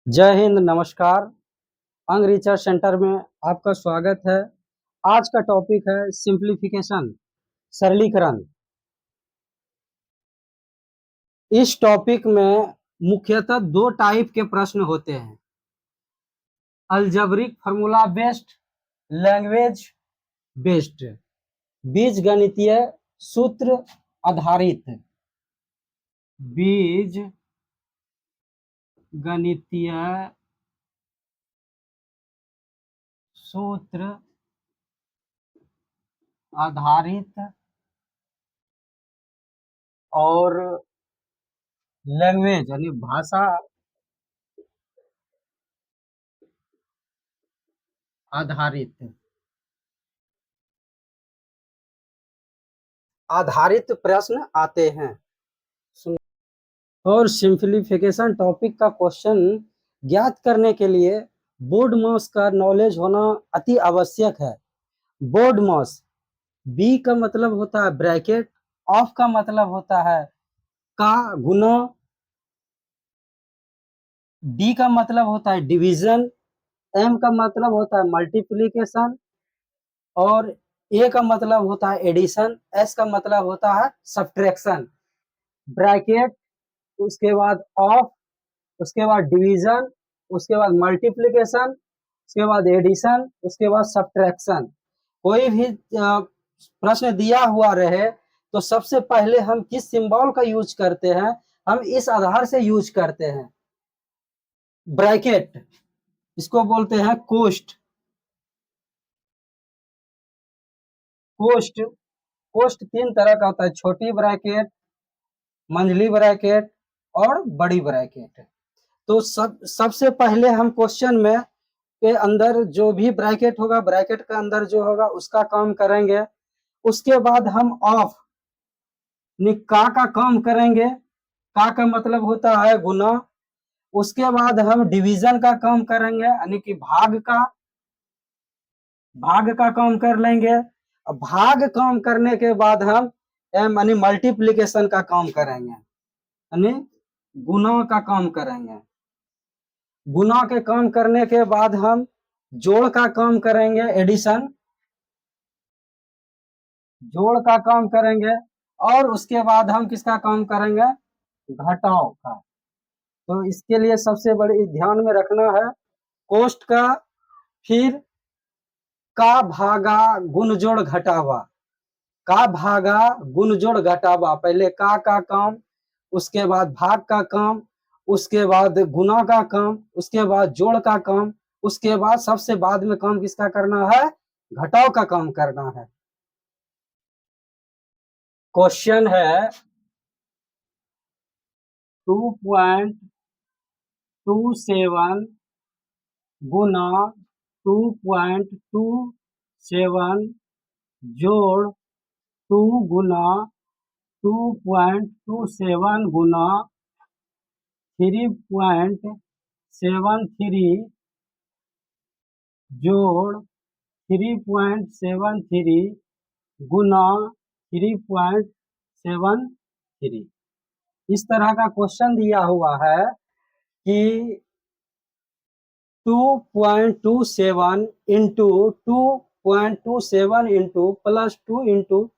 जय हिंद, नमस्कार। अंग रिसर्च सेंटर में आपका स्वागत है। आज का टॉपिक है सिंप्लीफिकेशन, सरलीकरण। इस टॉपिक में मुख्यतः दो टाइप के प्रश्न होते हैं: algebraic formula based, language based, बीजगणितीय सूत्र आधारित। बीज गणितीय सूत्र आधारित और लैंग्वेज यानी भाषा आधारित प्रश्न आते हैं। और सिंप्लीफिकेशन टॉपिक का क्वेश्चन ज्ञात करने के लिए बोर्ड मास का नॉलेज होना अति आवश्यक है। बोर्ड मास, बी का मतलब होता है ब्रैकेट, ऑफ का मतलब होता है का गुना, डी का मतलब होता है डिवीजन, एम का मतलब होता है मल्टीप्लिकेशन और ए का मतलब होता है एडिशन, एस का मतलब होता है सब्ट्रैक्शन। ब्रैकेट, उसके बाद ऑफ, उसके बाद डिवीजन, उसके बाद मल्टीप्लिकेशन, उसके बाद एडिशन, उसके बाद सब्ट्रैक्शन। कोई भी प्रश्न दिया हुआ रहे तो सबसे पहले हम किस सिंबल का यूज करते हैं? हम इस आधार से यूज करते हैं। ब्रैकेट, इसको बोलते हैं कोष्ठ। कोष्ठ कोष्ठ तीन तरह का होता है: छोटी ब्रैकेट, मंझली ब्रैकेट और बड़ी ब्रैकेट। तो सबसे पहले हम क्वेश्चन में के अंदर जो भी ब्रैकेट होगा, ब्रैकेट के अंदर जो होगा उसका काम करेंगे। उसके बाद हम ऑफ का काम करेंगे। का मतलब होता है गुना। उसके बाद हम डिवीजन का काम करेंगे यानी कि भाग का काम कर लेंगे। भाग काम करने के बाद हम यानी मल्टीप्लिकेशन का काम करेंगे यानी गुना का काम करेंगे। गुना के काम करने के बाद हम जोड़ का काम करेंगे, एडिशन, जोड़ का काम करेंगे। और उसके बाद हम किसका काम करेंगे? घटाव का। तो इसके लिए सबसे बड़ी ध्यान में रखना है कोष्ठ का, फिर का भागा गुण जोड़ घटावा। का भागा गुण जोड़ घटावा, पहले का काम, उसके बाद भाग का काम, उसके बाद गुना का काम, उसके बाद जोड़ का काम, उसके बाद सबसे बाद में काम किसका करना है? घटाव का काम करना है। क्वेश्चन है 2.27 गुना 2.27 जोड़ 2 गुना 2.27 गुना 3.73 जोड़ 3.73 गुना 3.73। इस तरह का क्वेश्चन दिया हुआ है कि 2.27 into 2.27 into plus 2 into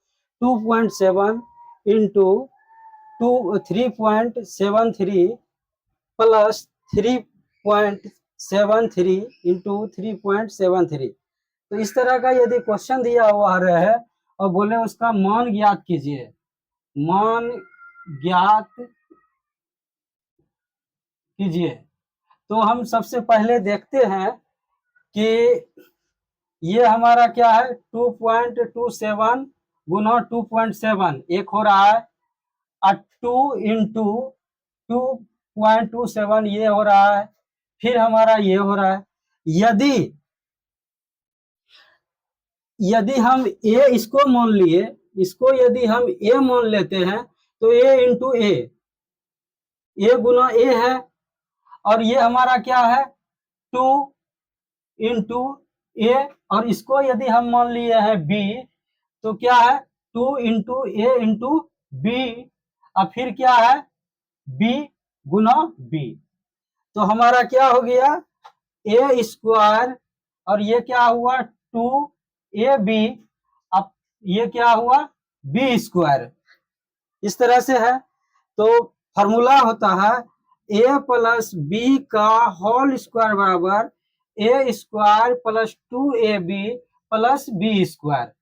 2.7 into 3.73 plus 3.73 into 3.73। तो इस तरह का यदि क्वेश्चन दिया हुआ रहे और बोले उसका मान ज्ञात कीजिए, मान ज्ञात कीजिए, तो हम सबसे पहले देखते हैं कि ये हमारा क्या है? 2.27 गुना 2.7 एक हो रहा है, और 2 इंटू 2.27 ये हो रहा है, फिर हमारा ये हो रहा है। यदि यदि हम ए इसको मान लिए, इसको यदि हम ए मान लेते हैं तो ए इंटू ए गुना ए है, और ये हमारा क्या है? 2 इंटू ए, और इसको यदि हम मान लिए हैं बी तो क्या है? 2 इंटू ए इंटू बी, और फिर क्या है? बी गुना बी। तो हमारा क्या हो गया, ए स्क्वायर और ये क्या हुआ 2ab, अब ये क्या हुआ बी स्क्वायर, इस तरह से है। तो फॉर्मूला होता है ए प्लस बी का होल स्क्वायर बराबर A square plus 2ab plus B square,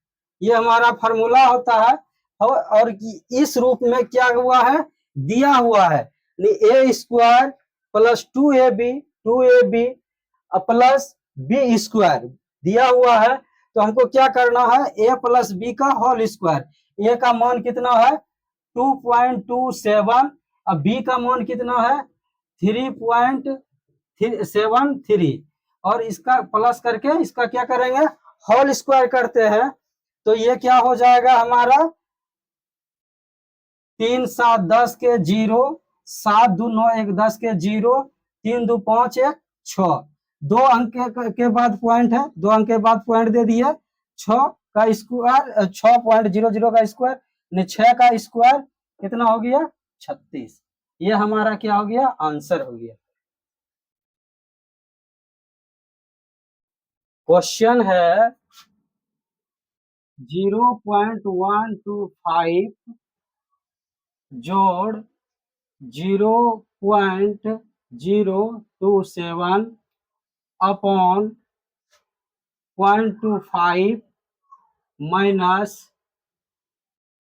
ये हमारा फॉर्मूला होता है। और इस रूप में क्या हुआ है, दिया हुआ है A square plus 2ab plus B square दिया हुआ है। तो हमको क्या करना है, ए प्लस बी का होल स्क्वायर, ए का मान कितना है 2.27, अब बी का मान कितना है 3.73, और इसका प्लस करके इसका क्या करेंगे होल स्क्वायर करते हैं। तो ये क्या हो जाएगा हमारा 3 7 10 के 0, 7 2 9 1 10 के 0, 3 2 5 1 6, 2 अंक के बाद पॉइंट है, 2 अंक के बाद पॉइंट दे दिया, 6 का स्क्वायर 6.00 का स्क्वायर 6 का स्क्वायर कितना हो गया 36, ये हमारा क्या हो गया आंसर हो गया। क्वेश्चन है 0.125 जोड़ 0.027 अपॉन 0.25 माइनस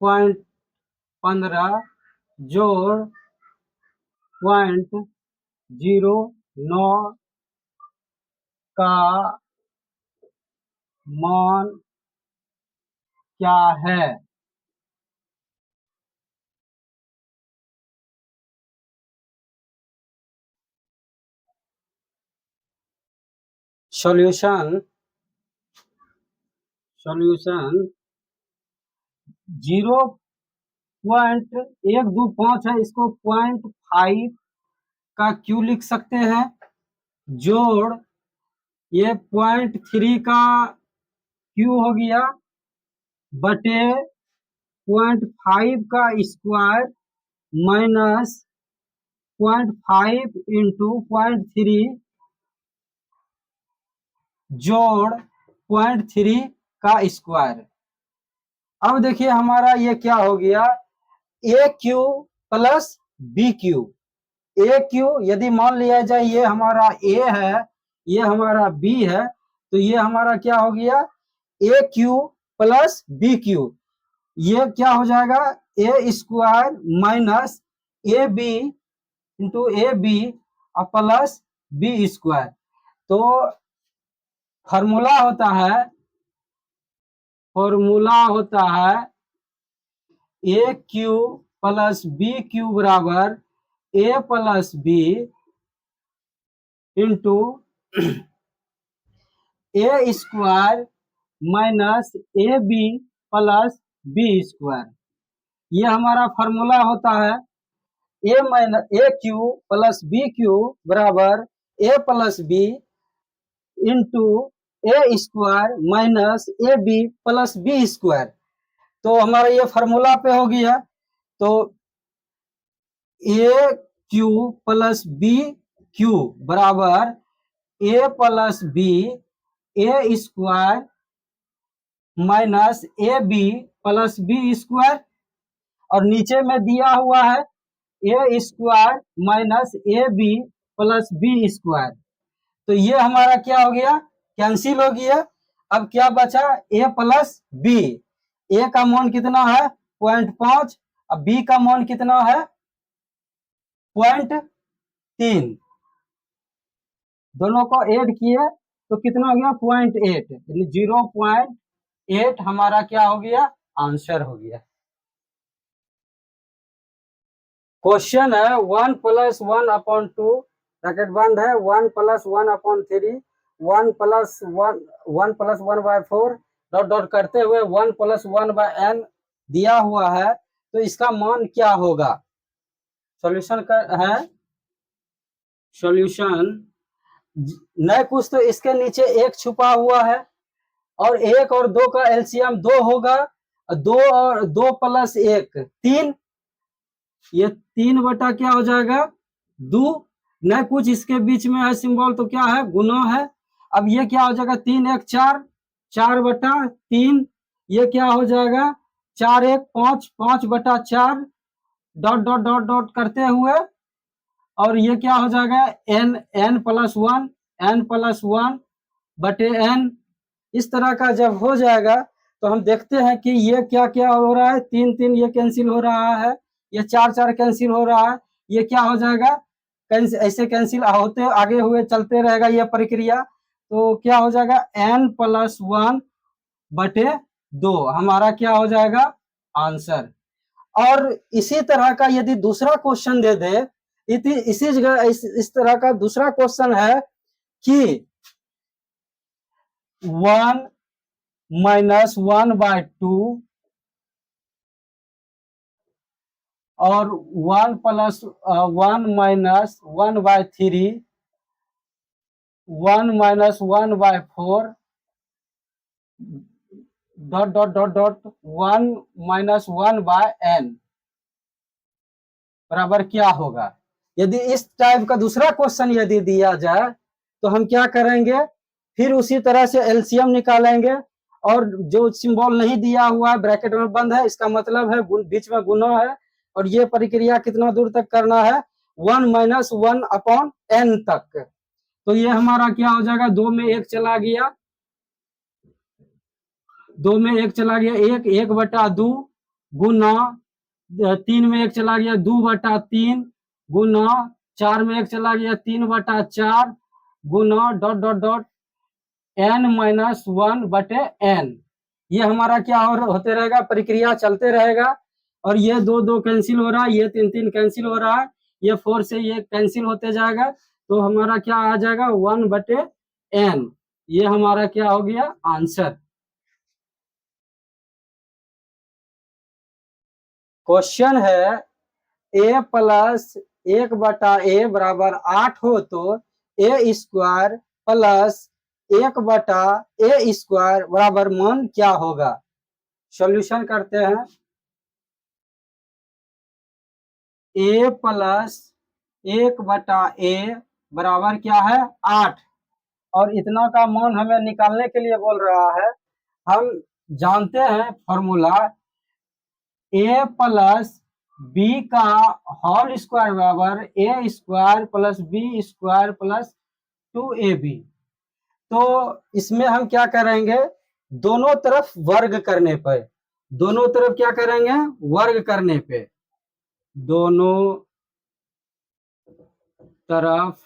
0.15 जोड़ 0.09 का मान क्या है। सॉल्यूशन 0.125 है, इसको 0.5 का क्यू लिख सकते हैं, जोड़ ये 0.3 का क्यू हो गया बटे 0.5 का स्क्वायर माइनस 0.5 इंटू 0.3 जोड़ 0.3 का स्क्वायर। अब देखिए हमारा ये क्या हो गया A cube plus B Q, A Q यदि मान लिया जाए ये हमारा ए है ये हमारा बी है, तो ये हमारा क्या हो गया A cube plus B cube, ये क्या हो जाएगा A square minus A B into A B plus B square. तो फॉर्मूला होता है A cube plus B cube बराबर A plus B into A square minus A B plus B square, ये हमारा फॉर्मूला होता है A minus A cube plus B cube बराबर A plus B into A square minus A B plus B square. तो हमारा ये formula पे हो गया, तो A cube plus B cube बराबर A plus B A square minus A B plus B square, और नीचे में दिया हुआ है A square minus A B plus B square. तो ये हमारा क्या हो गया कैंसिल हो गया। अब क्या बचा ए प्लस बी, ए का मान कितना है 0.5, अब बी का मान कितना है 0.3, दोनों को ऐड किए तो कितना हो गया 0.8, यानी 0.8 हमारा क्या हो गया आंसर हो गया। क्वेश्चन है 1 + 1/2 ब्रैकेट बंद है 1 + 1/3 1 + 1/4 डॉट डॉट करते हुए 1 + 1/n दिया हुआ है, तो इसका मान क्या होगा। सॉल्यूशन है सॉल्यूशन न कुछ तो इसके नीचे एक छुपा हुआ है, और 1 और 2 का एलसीएम 2 होगा, 2 और 2 + 1 3, ये 3 बटा क्या हो जाएगा 2, न कुछ इसके बीच में है सिंबल, तो क्या है, गुना है। अब ये क्या हो जाएगा, 3 1 4, 4/3, ये क्या हो जाएगा 4 1 5, 5/4, डॉट डॉट डॉट डॉट करते हुए, और ये क्या हो जाएगा n+1, n+1/n। इस तरह का जब हो जाएगा तो हम देखते हैं कि ये क्या क्या हो रहा है, 3 3 ये कैंसिल हो रहा है, ये 4 4 कैंसिल हो रहा है, ये क्या हो जाएगा, ऐसे कैंसिल होते आगे हुए चलते रहेगा ये प्रक्रिया। तो क्या हो जाएगा n+1/2 हमारा क्या हो जाएगा आंसर। और इसी तरह का यदि दूसरा क्वेश्चन दे दे, इसी जगह इस तरह का दूसरा क्वेश्चन है कि 1 - 1/2 और 1 + 1 - 1/3, 1 - 1/4, dot dot dot dot 1 - 1/n बराबर क्या होगा। यदि इस टाइप का दूसरा क्वेश्चन यदि दिया जाए तो हम क्या करेंगे, फिर उसी तरह से एलसीएम निकालेंगे, और जो सिंबल नहीं दिया हुआ है ब्रैकेट में बंद है, इसका मतलब है बीच में गुना है, और ये प्रक्रिया कितना दूर तक करना है, 1 - 1/n तक। तो ये हमारा क्या हो जाएगा, 2 में 1 चला गया, 2 में 1 चला गया, 1 1/2 गुना, 3 में 1 चला गया, 2/3 गुना, 4 में 1 चला गया, 3/4 गुना, डॉट डॉट डॉट n-1/n। ये हमारा क्या होते रहेगा, प्रक्रिया चलते रहेगा, और ये 2 2 कैंसिल हो रहा है, ये 3 3 कैंसिल हो रहा है, ये 4 से ये कैंसिल होते जाएगा, तो हमारा क्या आ जाएगा 1/n। ये हमारा क्या हो गया आंसर। क्वेश्चन है a + 1/a बराबर 8 हो तो a² + 1/a² बराबर मान क्या होगा। सॉल्यूशन करते हैं। a + 1/a बराबर क्या है 8, और इतना का मान हमें निकालने के लिए बोल रहा है। हम जानते हैं फॉर्मूला, a + b का होल स्क्वायर बराबर a² + b² + 2ab। तो इसमें हम क्या करेंगे, दोनों तरफ वर्ग करने पर, दोनों तरफ क्या करेंगे वर्ग करने पे, दोनों तरफ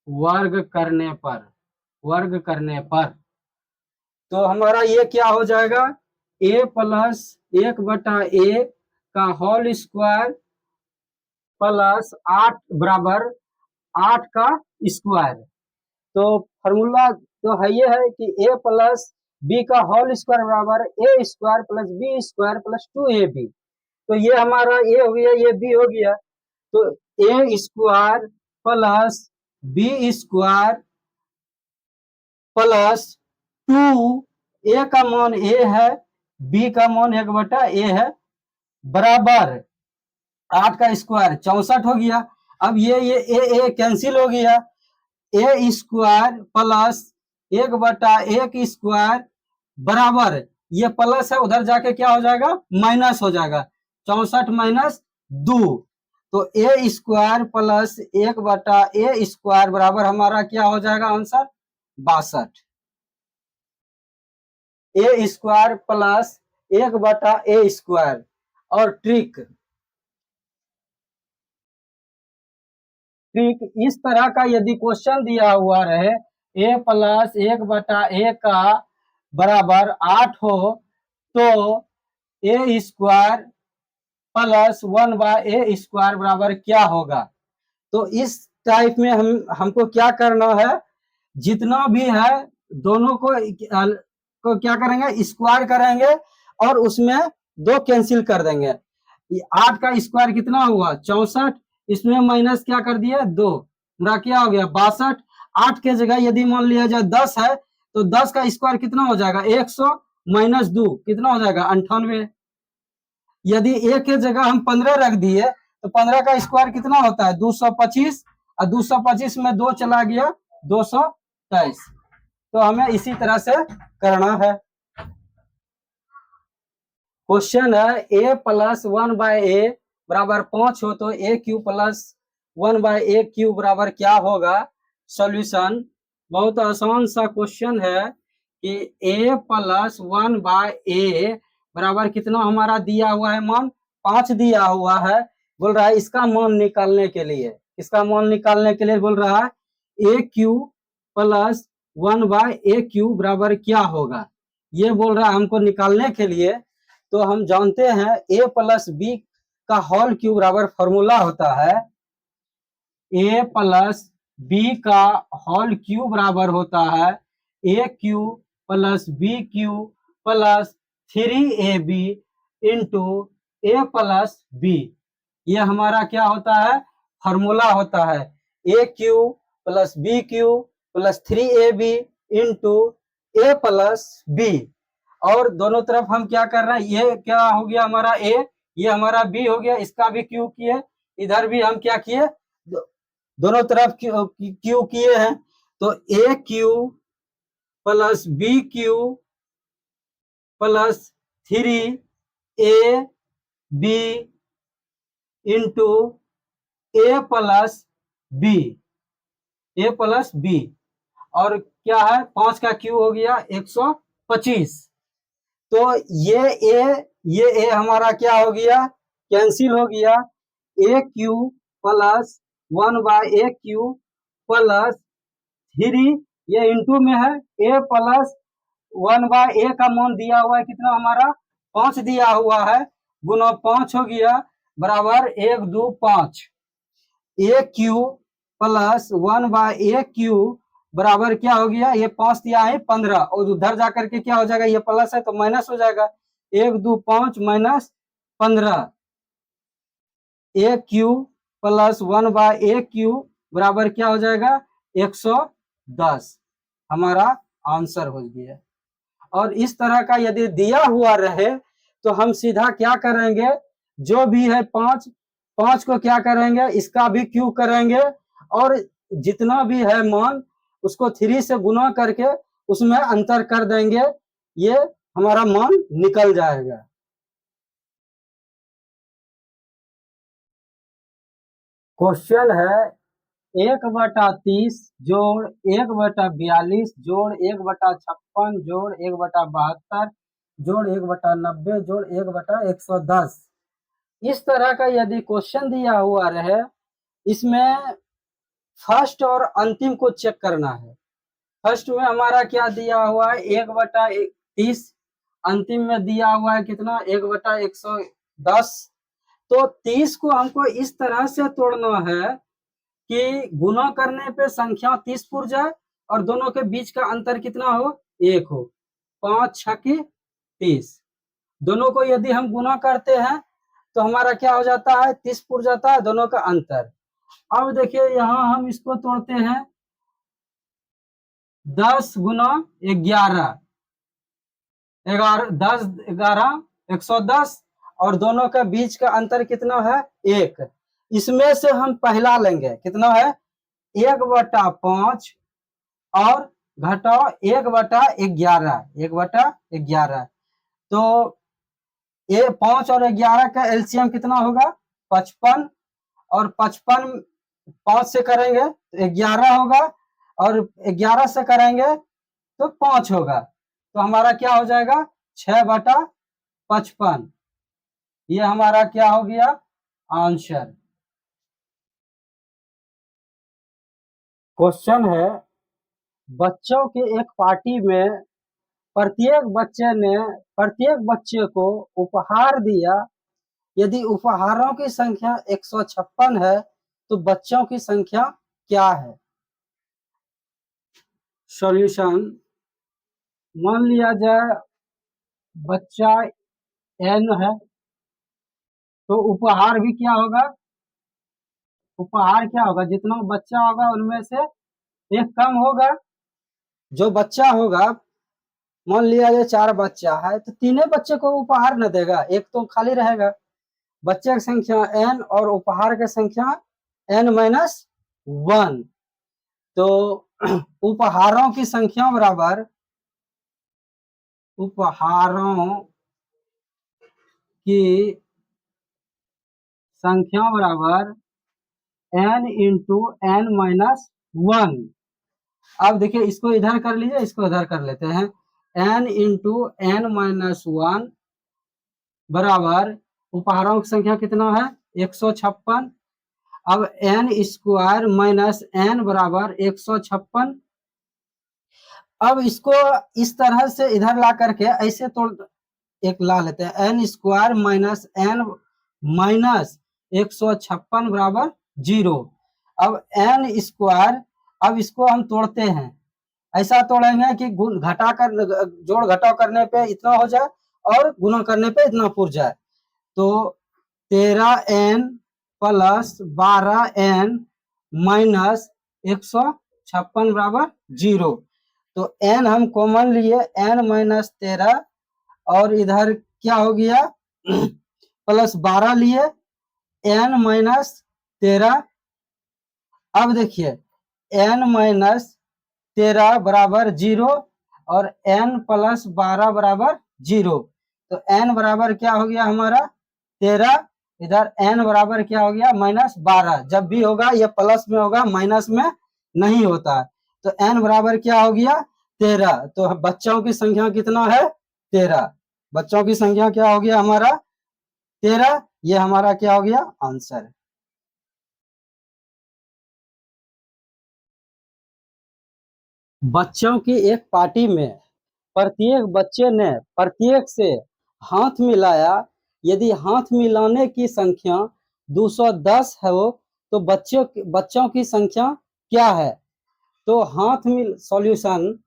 वर्ग करने पर, वर्ग करने पर, तो हमारा ये क्या हो जाएगा, a + 1/a का होल स्क्वायर प्लस 8 बराबर 8 का स्क्वायर। तो फॉर्मूला तो है ये है कि a + b का होल स्क्वायर बराबर a² + b² + 2ab। तो ये हमारा a हो गया, ये b हो गया, तो a² + b² + 2, a का मान a है, b का मान 1/a है, बराबर 8 का स्क्वायर 64 हो गया। अब ये a कैंसिल हो गया, a² + 1/a² बराबर, ये प्लस है उधर जाके क्या हो जाएगा माइनस हो जाएगा, 64 - 2, तो a² + 1/a² बराबर हमारा क्या हो जाएगा आंसर 62। a² + 1/a²। और ट्रिक इस तरह का यदि क्वेश्चन दिया हुआ रहे, a + 1/a का बराबर 8 हो तो a² + 1/a² बराबर क्या होगा। तो इस टाइप में हमको क्या करना है, जितना भी है दोनों को क्या करेंगे स्क्वायर करेंगे, और उसमें 2 कैंसिल कर देंगे। 8 का स्क्वायर कितना हुआ 64, इसमें माइनस क्या कर दिया 2, मेरा क्या हो गया 62। 8 के जगह यदि मान लिया जाए 10 है, तो 10 का स्क्वायर कितना हो जाएगा 100 - 2 कितना हो जाएगा 98। यदि a के जगह हम 15 रख दिए तो 15 का स्क्वायर कितना होता है 225, और 225 में 2 चला गया 223। तो हमें इसी तरह से करना है। क्वेश्चन है a प्लस 1/a बराबर 5 हो तो a cube plus 1/a Q बराबर क्या होगा। सॉल्यूशन बहुत आसान सा क्वेश्चन है कि a प्लस 1/a बराबर कितना हमारा दिया हुआ है मान 5 दिया हुआ है। बोल रहा है इसका मान निकालने के लिए, इसका मान निकालने के लिए बोल रहा है a cube plus 1/a Q बराबर क्या होगा, ये बोल रहा है हमको निकालने के लिए। तो हम जानते हैं a प्लस बी का होल क्यू बराबर फॉर्मूला होता है a प्लस बी का होल क्यू बराबर होता है a cube plus B cube plus 3ab into a plus B. ये हमारा क्या होता है फॉर्मूला होता है a cube plus B cube plus 3ab into a plus B. और दोनों तरफ हम क्या कर रहे हैं, ये क्या हो गया हमारा a, ये हमारा b हो गया, इसका भी क्यू किए, इधर भी हम क्या किए दोनों तरफ क्यू किए हैं। तो a cube plus B cube plus 3ab into a plus B, a plus B. और क्या है 5 का क्यू हो गया 125। तो ये ए हमारा क्या हो गया कैंसिल हो गया, A cube plus 1/a cube plus 3, ये इंटू में है ए प्लस 1/a का मान दिया हुआ है कितना हमारा 5 दिया हुआ है, गुना 5 हो गया बराबर 1 2 5। ए क्यू प्लस 1/a क्यू बराबर क्या हो गया, ये 5 दिया है 15, और उधर जाकर के क्या हो जाएगा ये प्लस है तो माइनस हो जाएगा 1 2 5 माइनस 15। ए क्यू प्लस 1/a क्यू बराबर क्या हो जाएगा 110, हमारा आंसर हो गया। और इस तरह का यदि दिया हुआ रहे तो हम सीधा क्या करेंगे, जो भी है 5 को क्या करेंगे इसका भी क्यू करेंगे, और जितना भी है मान उसको 3 से गुना करके उसमें अंतर कर देंगे, ये हमारा मान निकल जाएगा। क्वेश्चन है 1/30 जोड़ 1/42 जोड़ 1/56 जोड़ 1/72 जोड़ 1/90 जोड़ 1/110, इस तरह का यदि क्वेश्चन दिया हुआ रहे, इसमें फर्स्ट और अंतिम को चेक करना है। फर्स्ट में हमारा क्या दिया हुआ है 1/30, अंतिम में दिया हुआ है कितना 1/110। तो 30 को हमको इस तरह से तोड़ना है कि गुना करने पे संख्या 30 पुर जाए और दोनों के बीच का अंतर कितना हो 1 हो, 5 6 30। दोनों को यदि हम गुना करते हैं तो हमारा क्या हो जाता है 30 पुर जाता है दोनों का अंतर। अब देखिए यहाँ हम इसको तोड़ते हैं 10 गुना 11, 10 11 110, और दोनों के बीच का अंतर कितना है 1। इसमें से हम पहला लेंगे कितना है 1/5 और घटाओ 1/11, 1/11। तो ये 5 और 11 का एलसीएम कितना होगा 55, और 55 5 से करेंगे तो 11 होगा, और 11 से करेंगे तो 5 होगा, तो हमारा क्या हो जाएगा 6/55। ये हमारा क्या हो गया आंसर। क्वेश्चन है बच्चों के एक पार्टी में प्रत्येक बच्चे को उपहार दिया, यदि उपहारों की संख्या 156 है तो बच्चों की संख्या क्या है। सॉल्यूशन मान लिया जाए बच्चा n है तो उपहार भी क्या होगा, उपहार क्या होगा जितना बच्चा होगा उनमें से एक कम होगा। जो बच्चा होगा मान लिया जाए 4 बच्चा है तो 3 बच्चे को उपहार न देगा, एक तो खाली रहेगा। बच्चे की संख्या n और उपहार की संख्या n-1। तो उपहारों की संख्या बराबर उपहारों की संख्या बराबर n इंटू n-1। अब देखिए इसको इधर कर लीजिए, इसको इधर कर लेते हैं। n इंटू n-1 बराबर उपहारों की संख्या कितना है 156। अब n स्क्वायर माइनस n बराबर 156। अब इसको इस तरह से इधर ला करके ऐसे तोड़ एक ला लेते हैं। n square minus n minus 156 बराबर 0। अब n स्क्वायर, अब इसको हम तोड़ते हैं, ऐसा तोड़ेंगे कि घटा कर जोड़ घटाव करने पे इतना हो जाए और गुणा करने पे इतना पुर जाए। तो 13n प्लस 12n माइनस 156 बराबर 0। तो n हम कॉमन लिए, n-13 और इधर क्या हो गया प्लस 12 लिए n-13। अब देखिए n-13 बराबर 0 और n प्लस 12 बराबर 0। तो n बराबर क्या हो गया हमारा 13, इधर n बराबर क्या हो गया -12। जब भी होगा ये प्लस में होगा, माइनस में नहीं होता। तो n बराबर क्या हो गया 13। तो बच्चों की संख्या कितना है 13। बच्चों की संख्या क्या हो गया हमारा 13। ये हमारा क्या हो गया आंसर। बच्चों की एक पार्टी में प्रत्येक बच्चे ने प्रत्येक से हाथ मिलाया। यदि हाथ मिलाने की संख्या 210 है वो, तो बच्चों की संख्या क्या है। तो हाथ मिल सॉल्यूशन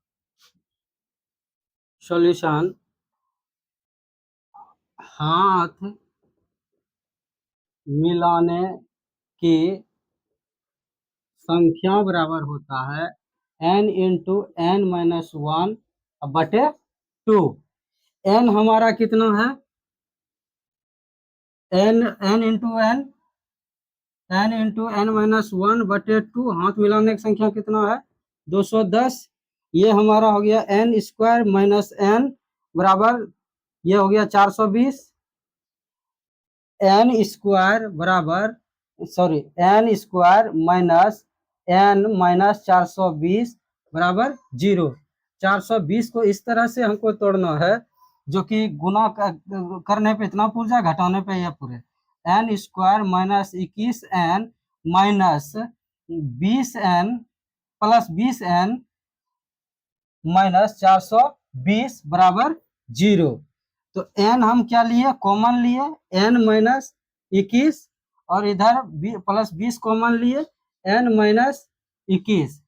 हाथ मिलाने की संख्या बराबर होता है n इंटू n-1 बटे 2। n हमारा कितना है n इंटू n-1 बटे 2। हाथ मिलाने की संख्या कितना है 210। ये हमारा हो गया n स्क्वायर माइनस n बराबर ये हो गया 420। n स्क्वायर बराबर n square minus n minus 420 बराबर 0। 420 को इस तरह से हमको तोड़ना है जो कि गुना करने पे इतना पुर जाए, घटाने पे यह पूरे। n square minus 21n minus 20n plus 20n minus 420 बराबर 0। तो n हम क्या लिए कॉमन लिए n-21 और इधर प्लस 20 कॉमन लिए n-21।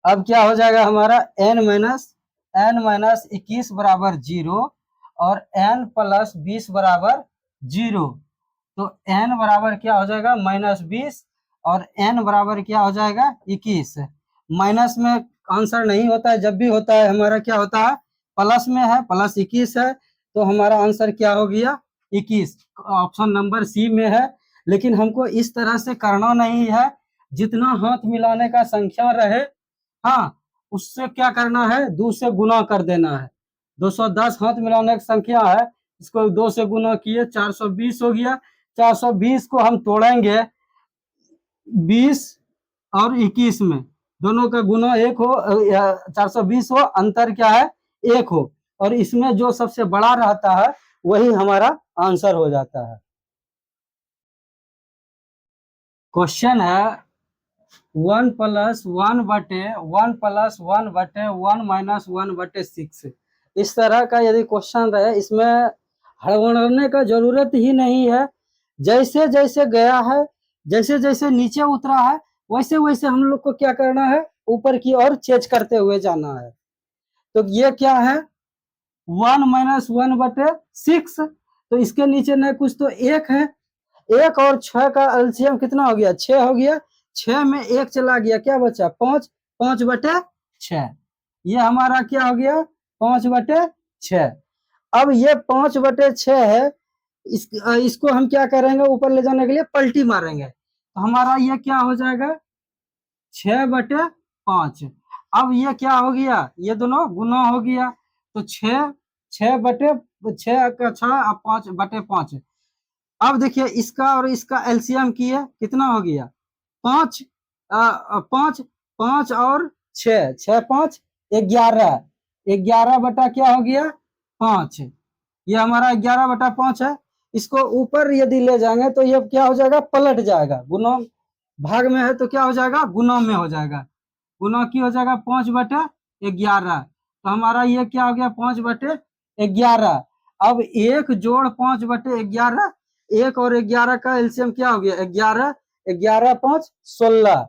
अब क्या हो जाएगा हमारा n-21 बराबर 0 और n प्लस 20 बराबर 0। तो n बराबर क्या हो जाएगा -20 और n बराबर क्या हो जाएगा 21। माइनस में आंसर नहीं होता है, जब भी होता है हमारा क्या होता है प्लस में है, प्लस 21 है। तो हमारा आंसर क्या हो गया 21, ऑप्शन नंबर सी में है। लेकिन हमको इस तरह से करना नहीं है, जितना हाथ मिलाने का संख्या रहे हाँ उससे क्या करना है 2 से गुना कर देना है। 210 हाथ मिलाने की संख्या है, इसको 2 से गुना किए 420 हो गया। 420 को हम तोड़ेंगे 20 और 21 में, दोनों का गुना 1 हो 420 हो, अंतर क्या है 1 हो, और इसमें जो सबसे बड़ा रहता है वही हमारा आंसर हो जाता है। क्वेश्चन है 1 प्लस 1 बटे 1 प्लस 1 बटे 1 माइनस 1 बटे 6। इस तरह का यदि क्वेश्चन रहे, इसमें हड़बड़ाने का जरूरत ही नहीं है। जैसे जैसे गया है, जैसे जैसे नीचे उतरा है, वैसे वैसे हम लोग को क्या करना है ऊपर की ओर चेंज करते हुए जाना है। तो ये क्या है 1 माइनस 1 बटे 6। तो इसके नीचे न कुछ तो 1 है, 1 और 6 का एलसीएम कितना हो गया 6 हो गया। 6 में 1 चला गया, क्या बचा 5, 5 बटे 6। ये हमारा क्या हो गया 5 बटे 6। अब ये 5 बटे 6 है, इसको हम क्या करेंगे, ऊपर ले जाने के लिए पलटी मारेंगे, तो हमारा ये क्या हो जाएगा 6/5। अब ये क्या हो गया, ये दोनों गुना हो गया, तो 6/5। अब देखिए इसका और इसका एलसीएम किए, कितना हो गया 5, 5, 5 और 6, 6×5 11, 11 बटा क्या हो गया 5, ये हमारा 11/5 है। इसको ऊपर यदि ले जाएंगे तो ये क्या हो जाएगा, पलट जाएगा, गुना भाग में है तो क्या हो जाएगा, गुना में हो जाएगा, गुना की हो जाएगा 5/11, तो हमारा ये क्या हो गया 5/11। अब 1 जोड़ 5/11, 1 और 11 का एलसीएम क्या हो गया 11, 11×5 16,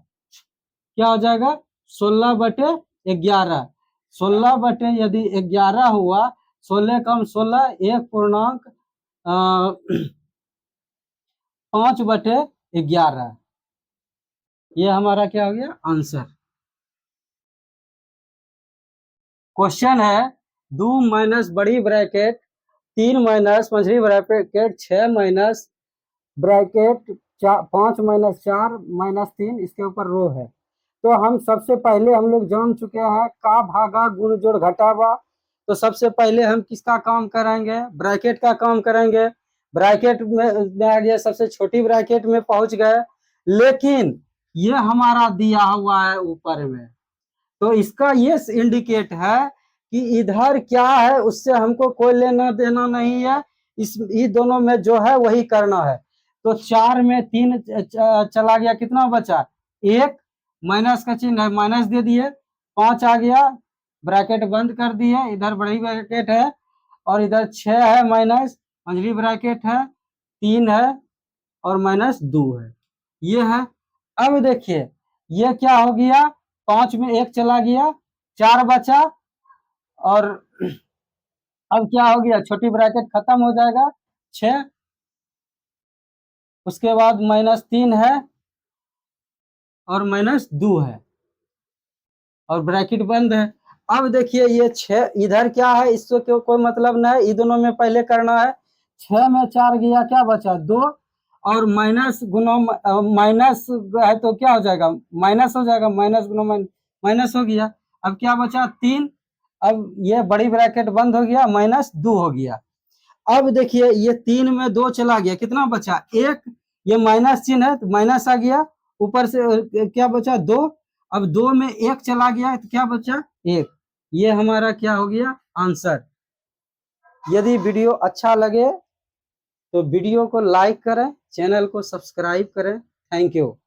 क्या हो जाएगा 16/11, 16/11 हुआ, 16 कम 16 1.5/11, ये हमारा क्या हो गया आंसर। क्वेश्चन है 2 माइनस बड़ी ब्रैकेट 3 माइनस मझली ब्रैकेट 6 माइनस ब्रैकेट 5 - 4 - 3, इसके ऊपर रो है। तो हम सबसे पहले हम लोग जान चुके हैं का भागा गुण जोड़ घटावा, तो सबसे पहले हम किसका काम करेंगे, ब्रैकेट का काम करेंगे। ब्रैकेट में आ गया, सबसे छोटी ब्रैकेट में पहुंच गए, लेकिन ये हमारा दिया हुआ है ऊपर में, तो इसका ये इंडिकेट है कि इधर क्या है उससे हमको कोई लेना देना नहीं है, इस दोनों में जो है वही करना है। तो 4 में 3 चला गया, कितना बचा 1, माइनस का चिन्ह है माइनस दे दिए, 5 आ गया, ब्रैकेट बंद कर दिए, इधर बड़ी ब्रैकेट है, और इधर 6 है माइनस मंझली ब्रैकेट है, 3 है और -2 है, ये है। अब देखिए ये क्या हो गया, 5 में 1 चला गया, 4 बचा, और अब क्या हो गया छोटी ब्रैकेट खत्म हो जाएगा, 6, उसके बाद -3 है और -2 है और ब्रैकेट बंद है। अब देखिए ये 6 इधर क्या है, इससे कोई मतलब नहीं, इन दोनों में पहले करना है। 6 में 4 गया, क्या बचा 2, और माइनस गुना माइनस है तो क्या हो जाएगा माइनस हो जाएगा, माइनस गुना माइनस हो गया। अब क्या बचा 3, अब ये बड़ी ब्रैकेट बंद हो गया, -2 हो गया। अब देखिए ये 3 में 2 चला गया, कितना बचा 1, ये माइनस चिन्ह है तो माइनस आ गया, ऊपर से क्या बचा 2, अब 2 में 1 चला गया तो क्या बचा 1, ये हमारा क्या हो गया आंसर। यदि वीडियो अच्छा लगे तो वीडियो को लाइक करें, चैनल को सब्सक्राइब करें। Thank you.